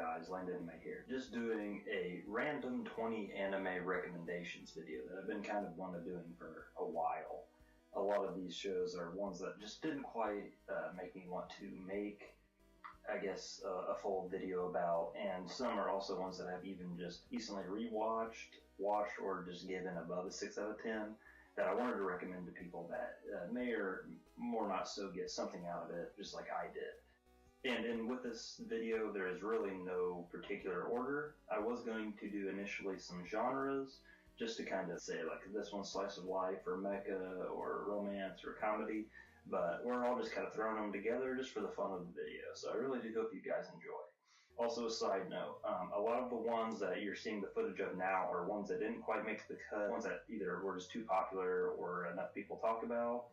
guys, Landonime here. Just doing a random 20 anime recommendations video that I've been kind of wanting to doing for a while. A lot of these shows are ones that just didn't quite make me want to make, I guess, a full video about, and some are also ones that I've even just recently rewatched, watched, or just given above a 6 out of 10 that I wanted to recommend to people that may or more not so get something out of it, just like I did. And with this video, there is really no particular order. I was going to do initially some genres, just to kind of say, like, this one's slice of life, or mecha, or romance, or comedy, but we're all just kind of throwing them together just for the fun of the video, so I really do hope you guys enjoy. Also, a side note, a lot of the ones that you're seeing the footage of now are ones that didn't quite make the cut, ones that either were just too popular or enough people talk about.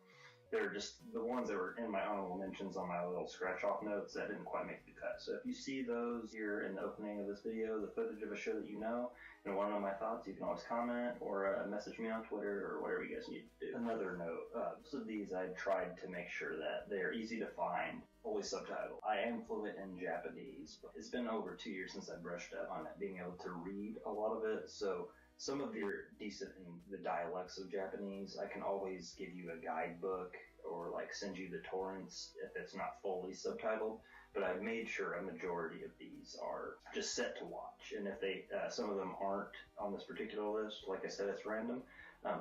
They're just the ones that were in my honorable mentions on my little scratch-off notes that didn't quite make the cut. So if you see those here in the opening of this video, the footage of a show that you know, and want to know my thoughts, you can always comment or message me on Twitter or whatever you guys need to do. Another note, most of these I tried to make sure that they're easy to find, fully subtitled. I am fluent in Japanese, but it's been over 2 years since I brushed up on it, being able to read a lot of it, so some of you are decent in the dialects of Japanese. I can always give you a guidebook or like send you the torrents if it's not fully subtitled, but I've made sure a majority of these are just set to watch. And if they, some of them aren't on this particular list, like I said, it's random,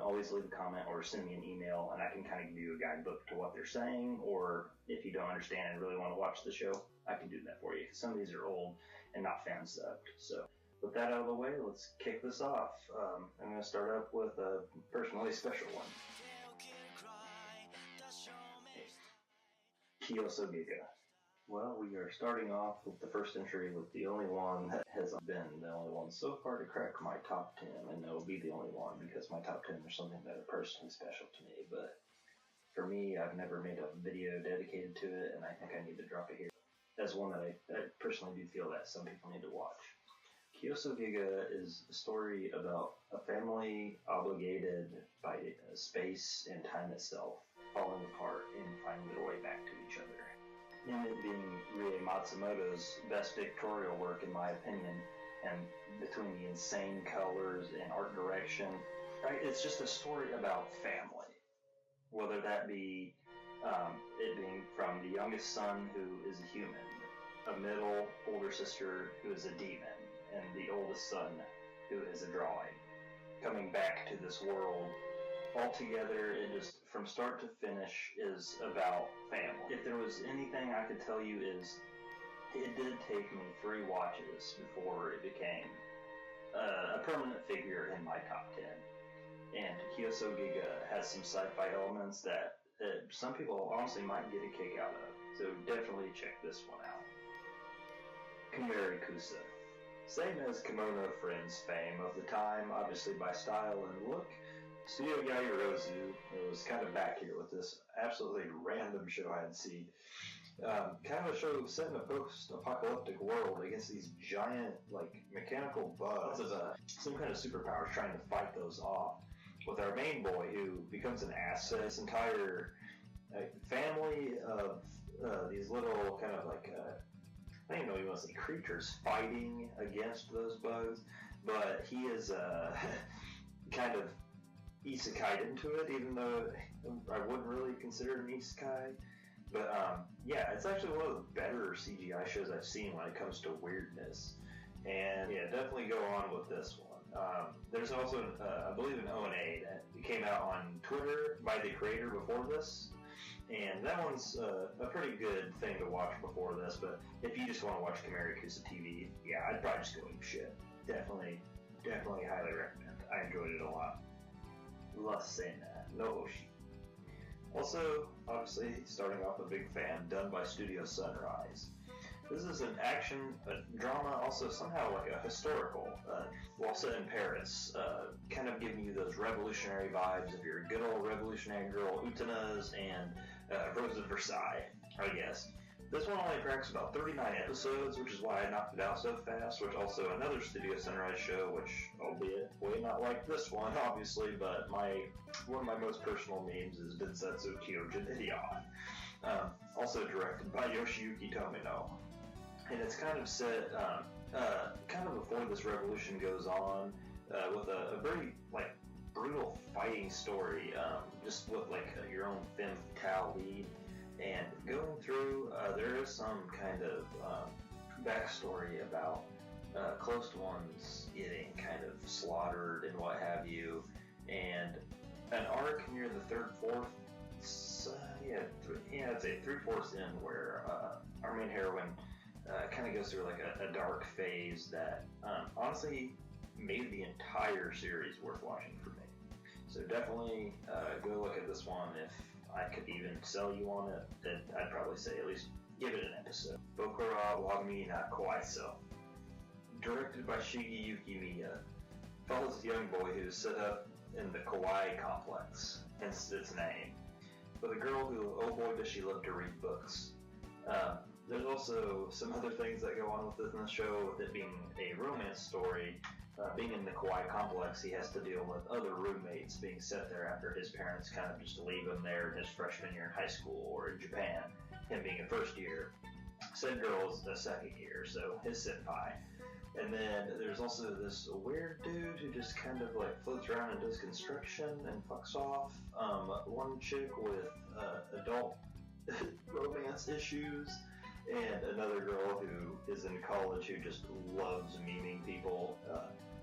always leave a comment or send me an email and I can kind of give you a guidebook to what they're saying, or if you don't understand and really want to watch the show, I can do that for you, because some of these are old and not fan-subbed. So with that out of the way, let's kick this off. I'm going to start up with a personally special one. Kyousougiga. Well, we are starting off with the first entry with the only one that has been the only one so far to crack my top 10, and it will be the only one because my top 10 are something that are personally special to me, but for me, I've never made a video dedicated to it, and I think I need to drop it here as one that I personally do feel that some people need to watch. Kyousougiga is a story about a family obligated by space and time itself falling apart and finding their way back to each other. In it being Rie Matsumoto's best pictorial work in my opinion, and between the insane colors and art direction, it's just a story about family. Whether that be it being from the youngest son who is a human, a middle older sister who is a demon, and the oldest son who is a drawing, coming back to this world. Altogether, it just, from start to finish, is about family. If there was anything I could tell you is, it did take me 3 watches before it became a permanent figure in my top 10. And Kyousougiga has some sci-fi elements that some people honestly might get a kick out of. So definitely check this one out. Kemurikusa. Same as Kimono Friends fame of the time, obviously by style and look, Studio Yaoyorozu was kind of back here with this absolutely random show I had seen. Kind of a show set in a post-apocalyptic world against these giant, like, mechanical bugs of some kind of superpowers trying to fight those off. With our main boy who becomes an asset, this entire family of these little kind of like I don't even know if you want to say creatures fighting against those bugs, but he is kind of isekai'd into it, even though I wouldn't really consider it an isekai. But yeah, it's actually one of the better CGI shows I've seen when it comes to weirdness. And yeah, definitely go on with this one. There's also, I believe, an O&A that came out on Twitter by the creator before this. And that one's a pretty good thing to watch before this, but if you just want to watch Kemurikusa TV, yeah, I'd probably just go eat shit. Definitely highly recommend. I enjoyed it a lot. La Seine, no Hoshi. Also, obviously, starting off a big fan, done by Studio Sunrise. This is an action, a drama, also somehow like a historical, while set in Paris, kind of giving you those revolutionary vibes of your good old revolutionary girl Utena's and Rose of Versailles, I guess. This one only cracks about 39 episodes, which is why I knocked it out so fast, which also another Studio Sunrise show, which, albeit way not like this one, obviously, but one of my most personal memes is Densetsu Kyojin Idion. Also directed by Yoshiyuki Tomino. And it's kind of set kind of before this revolution goes on, with a very like brutal fighting story, just with like your own femme fatale lead, and going through, there is some kind of backstory about close ones getting kind of slaughtered and what have you, and an arc near the third, fourth, I'd say 3/4 in, where our main heroine kind of goes through like a dark phase that honestly made the entire series worth watching for me. So definitely go look at this one. If I could even sell you on it, then I'd probably say at least give it an episode. Bokura wa minna Kawai-sou. Directed by Shigeyuki Miya, follows a young boy who is set up in the Kawaii complex, hence its name, with a girl who, oh boy, does she love to read books. There's also some other things that go on with it in the show, with it being a romance story. Being in the Kawaii complex, he has to deal with other roommates being set there after his parents kind of just leave him there in his freshman year in high school or in Japan, him being a first year. Said girl's a second year, so his senpai. And then there's also this weird dude who just kind of like floats around and does construction and fucks off. One chick with adult romance issues, and another girl who is in college who just loves memeing people.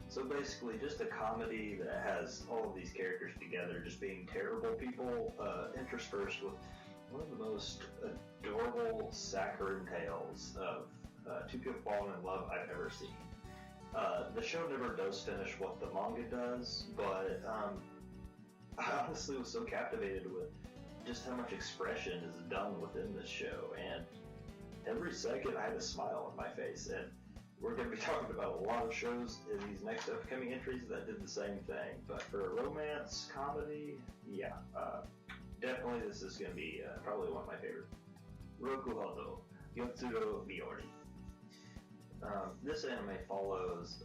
So basically just a comedy that has all of these characters together just being terrible people, interspersed with one of the most adorable saccharine tales of two people falling in love I've ever seen. The show never does finish what the manga does, but I honestly was so captivated with just how much expression is done within this show, and every second I had a smile on my face. And we're going to be talking about a lot of shows in these next upcoming entries that did the same thing. But for a romance comedy, yeah, definitely this is going to be probably one of my favorites. Rokuhou-dou, Yotsuiro Biyori. This anime follows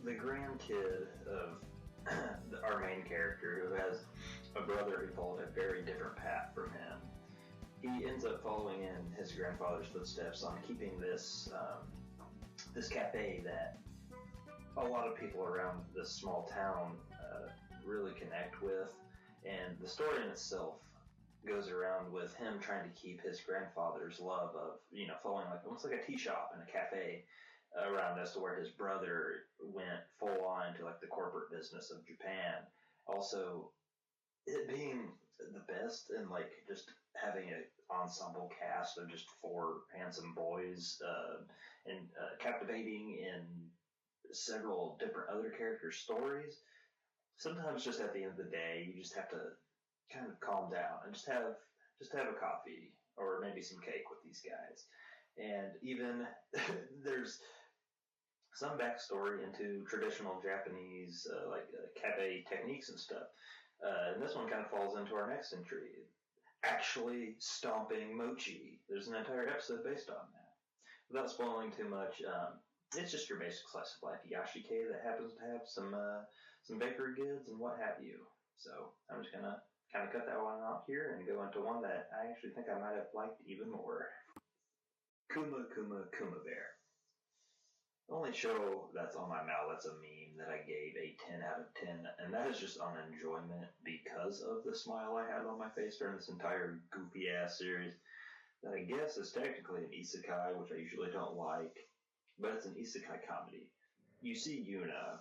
the grandkid of our main character, who has a brother who followed a very different path from him. He ends up following in his grandfather's footsteps on keeping this this cafe that a lot of people around this small town really connect with, and the story in itself goes around with him trying to keep his grandfather's love of, you know, following like almost like a tea shop and a cafe around as to where his brother went full on into like the corporate business of Japan. Also, it being the best and like just having an ensemble cast of just 4 handsome boys, and captivating in several different other characters' stories. Sometimes just at the end of the day, you just have to kind of calm down and just have a coffee or maybe some cake with these guys. And even there's some backstory into traditional Japanese cafe techniques and stuff. And this one kind of falls into our next entry. Actually stomping mochi. There's an entire episode based on that. Without spoiling too much, it's just your basic slice of life yashike that happens to have some bakery goods and what have you. So I'm just gonna kind of cut that one off here and go into one that I actually think I might have liked even more. Kuma Bear. The only show that's on my mouth that's a meme that I gave a 10 out of 10, and that is just on enjoyment because of the smile I had on my face during this entire goofy-ass series, that I guess is technically an isekai, which I usually don't like, but it's an isekai comedy. You see Yuna,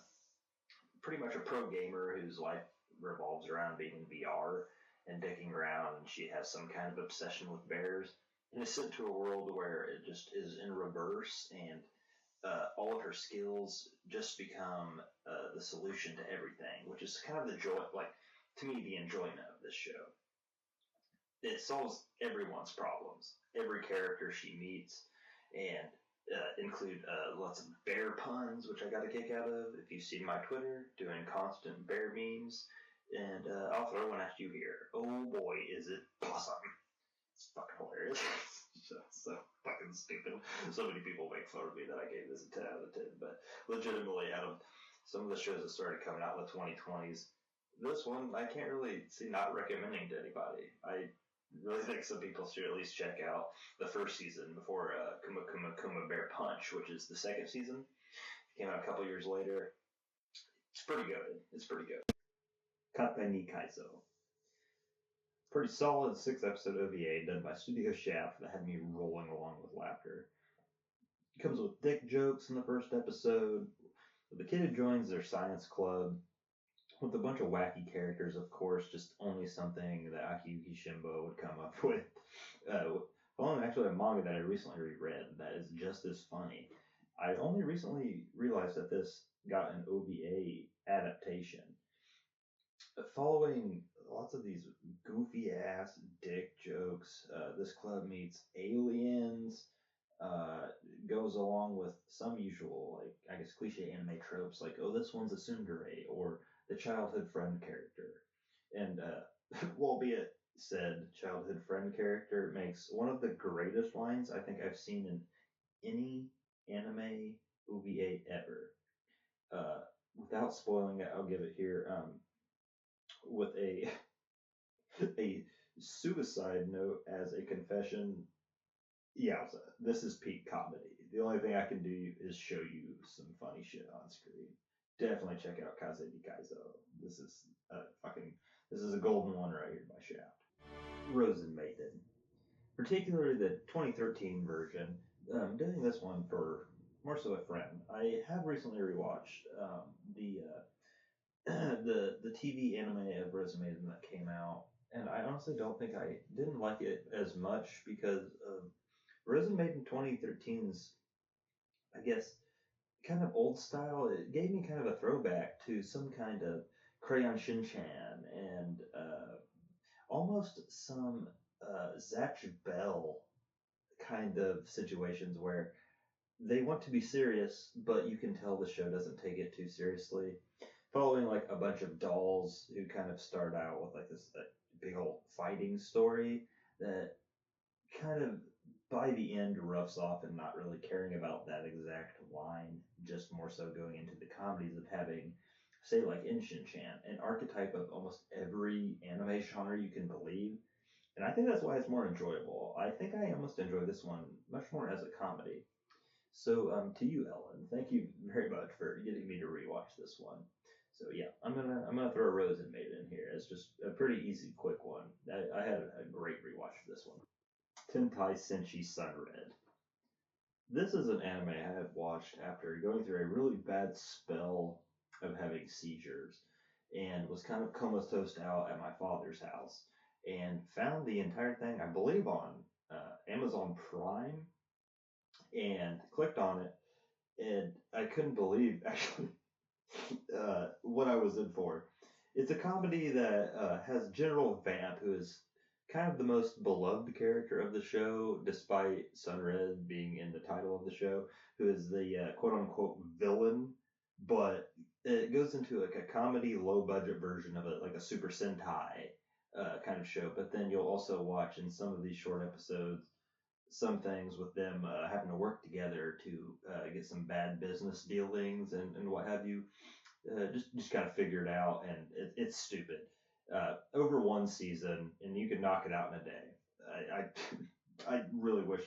pretty much a pro gamer whose life revolves around being in VR and dicking around, and she has some kind of obsession with bears, and is sent to a world where it just is in reverse, and all of her skills just become the solution to everything, which is kind of the joy, like, to me, the enjoyment of this show. It solves everyone's problems, every character she meets, and include lots of bear puns, which I got a kick out of. If you've seen my Twitter, doing constant bear memes, and I'll throw one at you here. Oh boy, is it awesome. It's fucking hilarious. So fucking stupid. So many people make fun of me that I gave this a 10 out of 10, but legitimately, out of some of the shows that started coming out in the 2020s, this one I can't really see not recommending to anybody. really think some people should at least check out the first season before Kuma Bear Punch, which is the second season. It came out a couple years later. It's pretty good. It's pretty good. Katte Ni Kaizo. Pretty solid 6-episode OVA done by Studio Shaft that had me rolling along with laughter. It comes with dick jokes in the first episode. The kid who joins their science club with a bunch of wacky characters, of course, just only something that Akiyuki Shimbo would come up with. Following actually a manga that I recently reread that is just as funny. I only recently realized that this got an OVA adaptation. Following lots of these goofy ass dick jokes, this club meets aliens, goes along with some usual, like, I guess, cliche anime tropes, like, oh, this one's a tsundere, or the childhood friend character. And, albeit said childhood friend character makes one of the greatest lines I think I've seen in any anime OVA ever. Without spoiling it, I'll give it here. With a suicide note as a confession. Yeah, this is peak comedy. The only thing I can do is show you some funny shit on screen. Definitely check out Katte Ni Kaizo. This is a golden one right here by Shaft. Rosen Maiden, particularly the 2013 version. Doing this one for more so a friend. I have recently rewatched the TV anime of Rosen Maiden that came out, and I honestly don't think I didn't like it as much because of Rosen Maiden 2013's, I guess, kind of old style. It gave me kind of a throwback to some kind of Crayon Shin-chan and almost some Zatch Bell kind of situations where they want to be serious, but you can tell the show doesn't take it too seriously. Following like a bunch of dolls who kind of start out with like this big old fighting story that kind of by the end roughs off and not really caring about that exact line, just more so going into the comedies of having, say, like in Shin-chan, an archetype of almost every anime genre you can believe. And I think that's why it's more enjoyable. I think I almost enjoy this one much more as a comedy. So to you, Ellen, thank you very much for getting me to rewatch this one. So yeah, I'm gonna throw Rosen Maiden in here as just a pretty easy, quick one. I had a great rewatch for this one. Tentai Senshi Sunred. This is an anime I had watched after going through a really bad spell of having seizures and was kind of comatose out at my father's house and found the entire thing, I believe, on Amazon Prime and clicked on it, and I couldn't believe actually what I was in for. It's a comedy that has General Vamp, who is kind of the most beloved character of the show, despite Sunred being in the title of the show, who is the quote unquote villain. But it goes into like a comedy, low budget version of it, like a Super Sentai kind of show. But then you'll also watch in some of these short episodes some things with them having to work together to get some bad business dealings and what have you. Just kind of figure it out, and it's stupid. Over one season, and you can knock it out in a day. I really wish.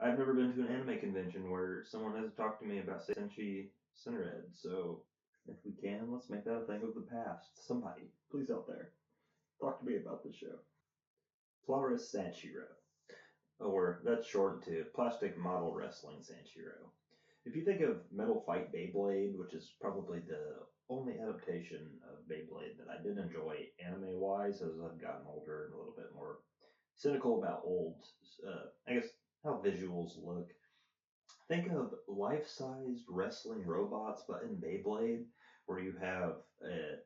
I've never been to an anime convention where someone has talked to me about Senshi Sunred, so if we can, let's make that a thing of the past. Somebody, please out there, talk to me about this show. Plawres Sanshiro, or that's shortened to Plastic Model Wrestling Sanshiro. If you think of Metal Fight Beyblade, which is probably the only adaptation of Beyblade that I did enjoy anime-wise as I've gotten older and a little bit more cynical about old, I guess, how visuals look. Think of life-sized wrestling robots, but in Beyblade, where you have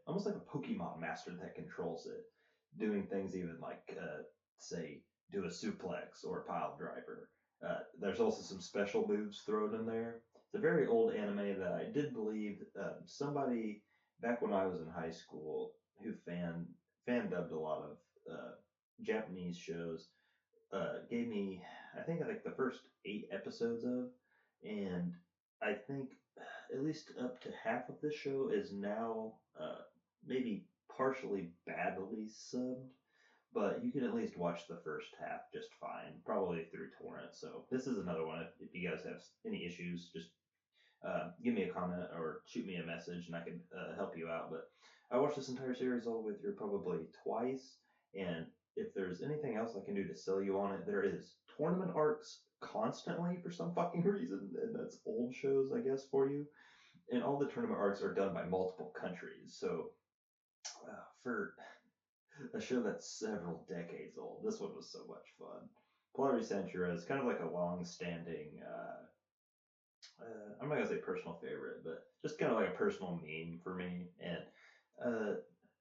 almost like a Pokemon master that controls it, doing things even like, say, do a suplex or a pile driver. There's also some special moves thrown in there. It's a very old anime that I did believe somebody back when I was in high school who fan dubbed a lot of Japanese shows gave me, I think, like the first 8 episodes of, and I think at least up to half of the show is now maybe partially badly subbed, but you can at least watch the first half just fine, probably through torrent. So this is another one. If you guys have any issues, just give me a comment or shoot me a message, and I can help you out. But I watched this entire series all the way through probably twice, and if there's anything else I can do to sell you on it, there is tournament arcs constantly for some fucking reason, and that's old shows, I guess, for you. And all the tournament arcs are done by multiple countries. So for a show that's several decades old, this one was so much fun. Plawres Sanshiro is kind of like a long-standing I'm not gonna say personal favorite, but just kind of like a personal meme for me. And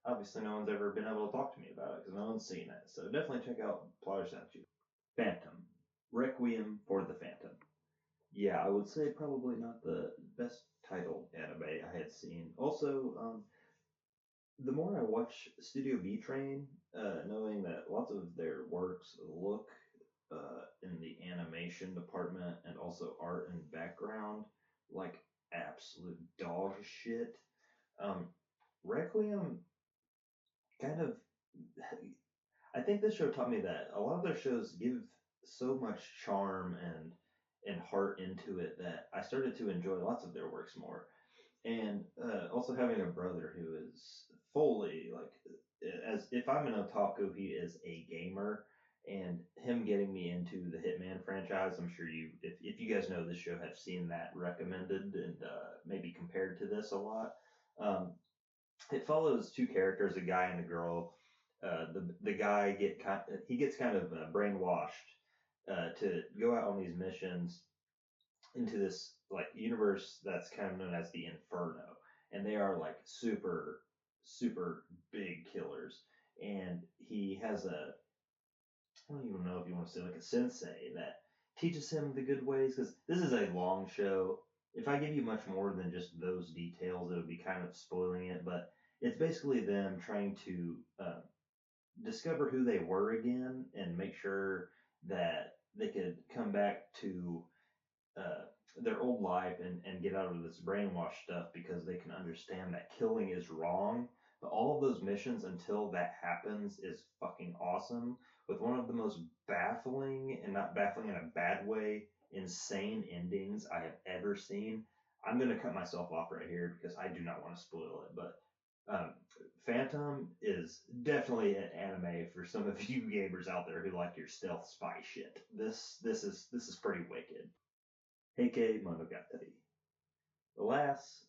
obviously, no one's ever been able to talk to me about it because no one's seen it. So definitely check out Plawres Sanshiro. Phantom, Requiem for the Phantom. Yeah, I would say probably not the best titled anime I had seen. Also, the more I watch Studio B Train, knowing that lots of their works look in the animation department and also art and background like absolute dog shit. Requiem kind of, I think this show taught me that a lot of their shows give so much charm and heart into it that I started to enjoy lots of their works more. And also having a brother who is fully like, as if I'm an otaku, he is a gamer, and him getting me into the Hitman franchise. I'm sure you, if you guys know this show, have seen that recommended and maybe compared to this a lot. Um, it follows two characters, a guy and a girl. The guy he gets kind of brainwashed to go out on these missions into this like universe that's kind of known as the Inferno, and they are like super big killers. And he has I don't even know if you want to say like a sensei that teaches him the good ways, because this is a long show. If I give you much more than just those details, it would be kind of spoiling it. But it's basically them trying to discover who they were again and make sure that they could come back to uh, their old life and get out of this brainwash stuff, because they can understand that killing is wrong. But all of those missions until that happens is fucking awesome, with one of the most baffling, and not baffling in a bad way, insane endings I have ever seen. I'm going to cut myself off right here because I do not want to spoil it, but um, Phantom is definitely an anime for some of you gamers out there who like your stealth spy shit. This is pretty wicked. Heike Monogatari. Alas,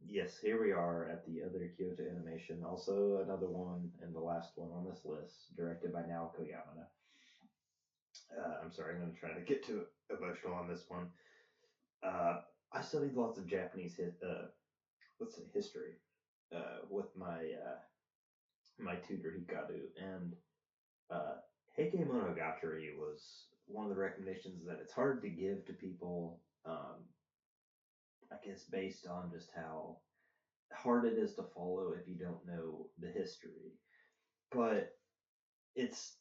yes, here we are at the other Kyoto animation, also another one and the last one on this list, directed by Naoko Yamada. I'm sorry, I'm going to try to get too emotional on this one. I studied lots of Japanese let's say history with my tutor Hikaru, and Heike Monogatari was one of the recommendations that it's hard to give to people. I guess based on just how hard it is to follow if you don't know the history. But it's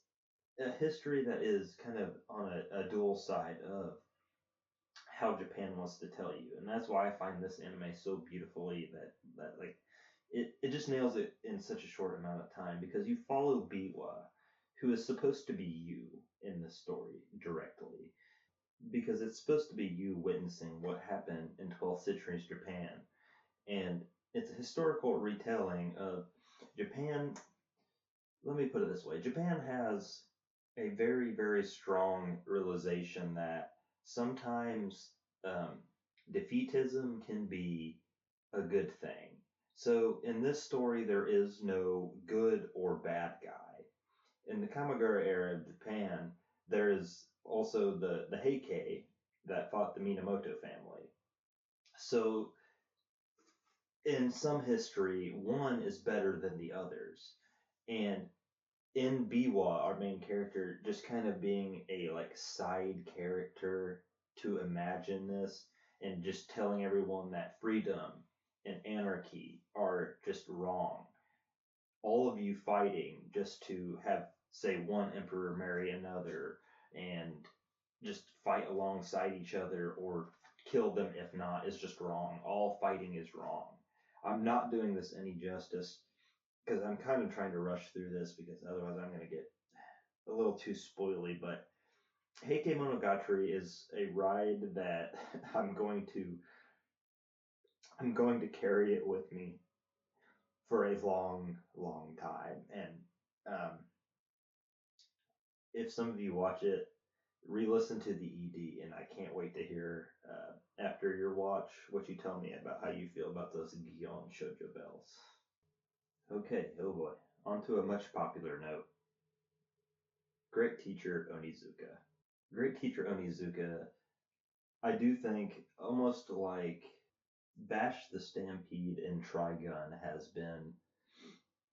a history that is kind of on a dual side of how Japan wants to tell you, and that's why I find this anime so beautifully that like it just nails it in such a short amount of time, because you follow Biwa, who is supposed to be you in the story directly, because it's supposed to be you witnessing what happened in 12th century Japan, and it's a historical retelling of Japan. Let me put it this way: Japan has a very strong realization that sometimes defeatism can be a good thing. So in this story, there is no good or bad guy. In the Kamigura era of Japan, there is also the Heike that fought the Minamoto family. So in some history, one is better than the others. And in Biwa, our main character, just kind of being a like side character to imagine this, and just telling everyone that freedom and anarchy are just wrong. All of you fighting just to have, say, one emperor marry another and just fight alongside each other or kill them if not is just wrong. All fighting is wrong. I'm not doing this any justice. because I'm kind of trying to rush through this because otherwise I'm going to get a little too spoily, but Heike Monogatari is a ride that I'm going to carry it with me for a long, long time. And if some of you watch it, re-listen to the ED, and I can't wait to hear after your watch what you tell me about how you feel about those Gion Shoujo bells. Okay, oh boy, on to a much popular note. Great teacher Onizuka. Great teacher Onizuka, I do think, almost like Bash the Stampede in Trigun has been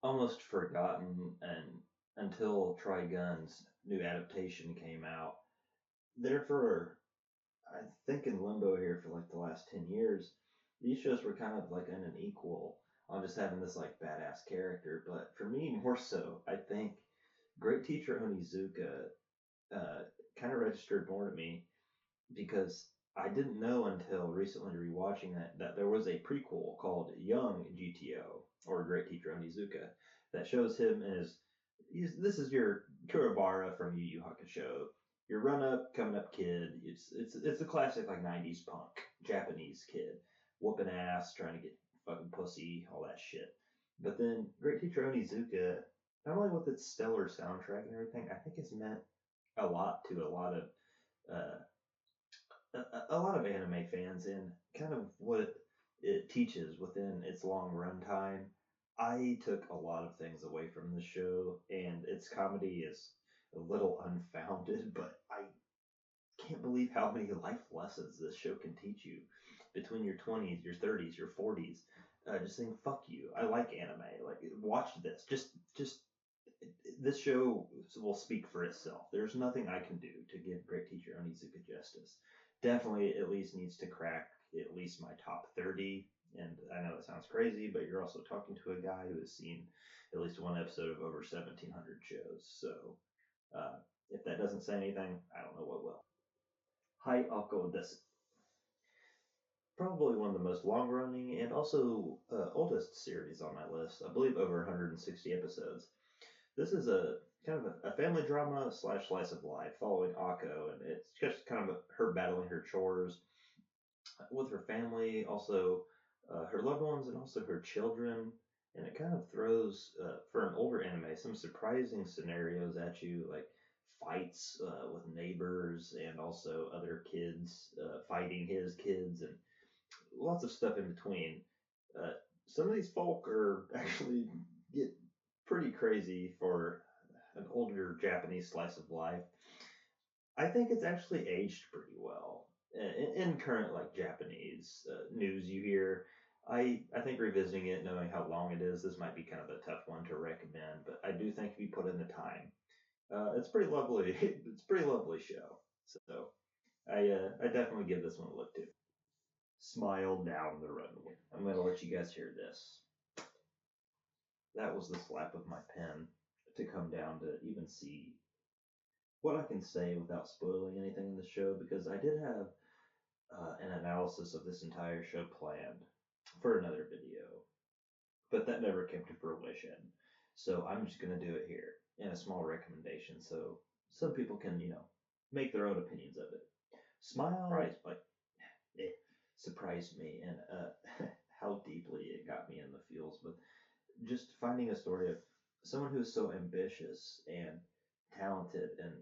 almost forgotten, and until Trigun's new adaptation came out, therefore I think in limbo here for like the last 10 years. These shows were kind of like an equal on just having this like badass character, but for me more so, I think Great Teacher Onizuka kind of registered more to me because I didn't know until recently rewatching that there was a prequel called Young GTO or Great Teacher Onizuka that shows him as this is your Kurabara from Yu Yu Hakusho, your run up, coming up kid. It's a classic like '90s punk Japanese kid, whooping ass, trying to get fucking pussy, all that shit. But then Great Teacher Onizuka, not only with its stellar soundtrack and everything, I think it's meant a lot to a lot of uh, a lot of anime fans and kind of what it teaches within its long runtime. I took a lot of things away from the show, and its comedy is a little unfounded, but I can't believe how many life lessons this show can teach you between your 20s, your 30s, your 40s. Just saying, fuck you. I like anime. Like, watch this. Just this show will speak for itself. There's nothing I can do to give Great Teacher Onizuka justice. Definitely at least needs to crack at least my top 30. And I know that sounds crazy, but you're also talking to a guy who has seen at least one episode of over 1,700 shows. So if that doesn't say anything, I don't know what will. Hi, Akko Desu. Probably one of the most long-running and also oldest series on my list. I believe over 160 episodes. This is a kind of a family drama slash slice of life following Akko, and it's just kind of her battling her chores with her family, also her loved ones, and also her children. And it kind of throws, for an older anime, some surprising scenarios at you, like fights with neighbors and also other kids fighting his kids, and lots of stuff in between. Uh, some of these folk are actually get pretty crazy for an older Japanese slice of life. I think it's actually aged pretty well in current like Japanese news you hear. I think revisiting it, knowing how long it is, this might be kind of a tough one to recommend. But I do think if you put in the time, it's pretty lovely. It's a pretty lovely show. So I definitely give this one a look too. Smile down the runway. I'm gonna let you guys hear this. That was the slap of my pen to come down to even see what I can say without spoiling anything in the show, because I did have an analysis of this entire show planned for another video, but that never came to fruition. So I'm just going to do it here in a small recommendation so some people can, make their own opinions of it. Smile surprised me and how deeply it got me in the feels, but just finding a story of someone who is so ambitious and talented and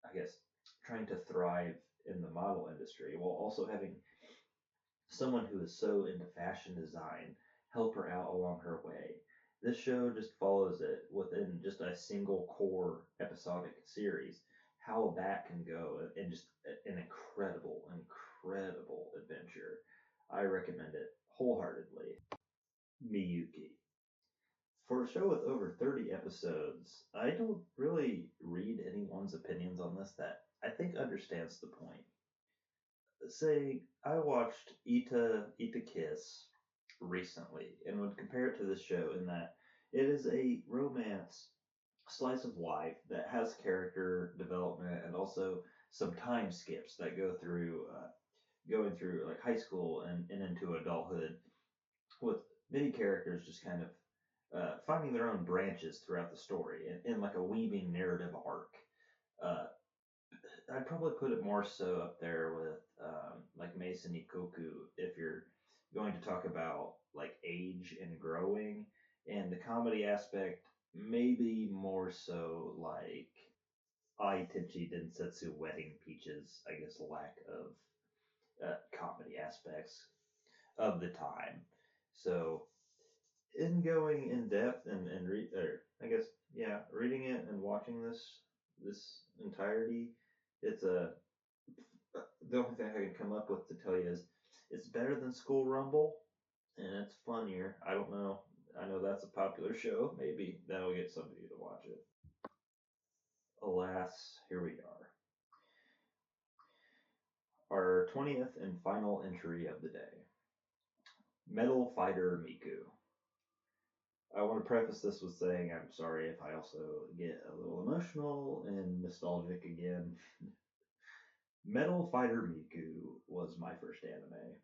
I guess trying to thrive in the model industry while also having someone who is so into fashion design help her out along her way. This show just follows it within just a single core episodic series, how that can go, and just an incredible, incredible adventure. I recommend it wholeheartedly. Miyuki. For a show with over 30 episodes, I don't really read anyone's opinions on this that I think understands the point. Say, I watched Ita Kiss recently and would compare it to this show in that it is a romance slice of life that has character development and also some time skips that go through going through like high school and into adulthood with many characters just kind of finding their own branches throughout the story in like a weaving narrative arc. Uh, I'd probably put it more so up there with like Mason Ikoku if you're going to talk about like age and growing, and the comedy aspect maybe more so like Ai Tenchi Densetsu Wedding Peaches, I guess, lack of comedy aspects of the time. So in going in depth and I guess yeah, reading it and watching this entirety, it's a the only thing I can come up with to tell you is it's better than School Rumble and it's funnier. I don't know. I know that's a popular show. Maybe that'll get somebody to watch it. Alas, here we are. Our 20th and final entry of the day. Metal Fighter Miku. I want to preface this with saying I'm sorry if I also get a little emotional and nostalgic again. Metal Fighter Miku was my first anime.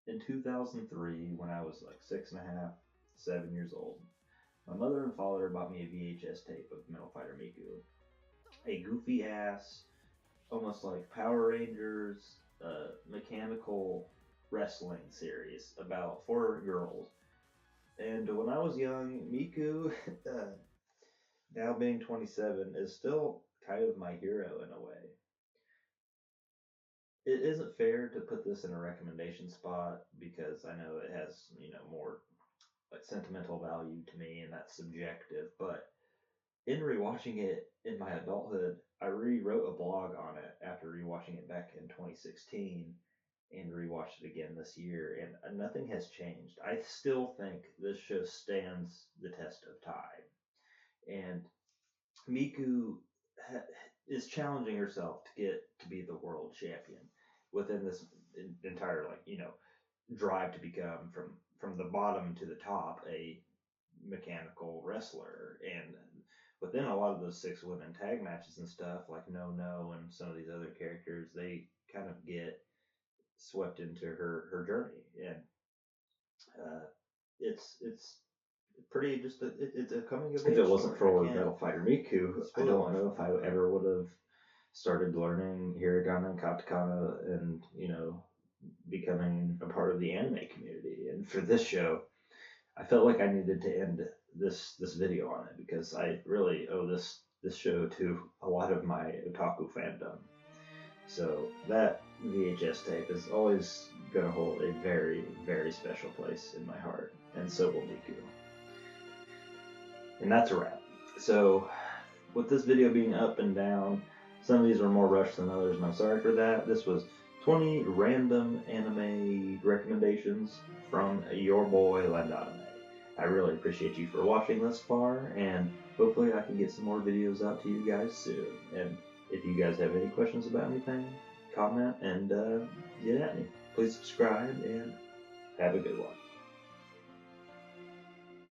In 2003, when I was like 6.5, 7 years old, my mother and father bought me a VHS tape of Metal Fighter Miku. A goofy ass, almost like Power Rangers, mechanical wrestling series about 4 girls. And when I was young, Miku, now being 27, is still kind of my hero in a way. It isn't fair to put this in a recommendation spot because I know it has, more like sentimental value to me and that's subjective, but in rewatching it in my adulthood, I rewrote a blog on it after rewatching it back in 2016 and rewatched it again this year, and nothing has changed. I still think this show stands the test of time. And Miku is challenging herself to get to be the world champion within this entire drive to become from the bottom to the top a mechanical wrestler. And within a lot of those 6 women tag matches and stuff like No and some of these other characters, they kind of get swept into her journey. And it's pretty just it's a coming of age. If it wasn't for Metal Fighter Miku, I don't know if I ever would have started learning hiragana and katakana and becoming a part of the anime community. And for this show, I felt like I needed to end this video on it because I really owe this show to a lot of my otaku fandom. So that VHS tape is always going to hold a very, very special place in my heart, and so will Miku. And that's a wrap. So with this video being up and down, some of these were more rushed than others, and I'm sorry for that. This was 20 random anime recommendations from your boy Landonime. I really appreciate you for watching this far, and hopefully I can get some more videos out to you guys soon. And if you guys have any questions about anything, comment and get at me. Please subscribe and have a good one.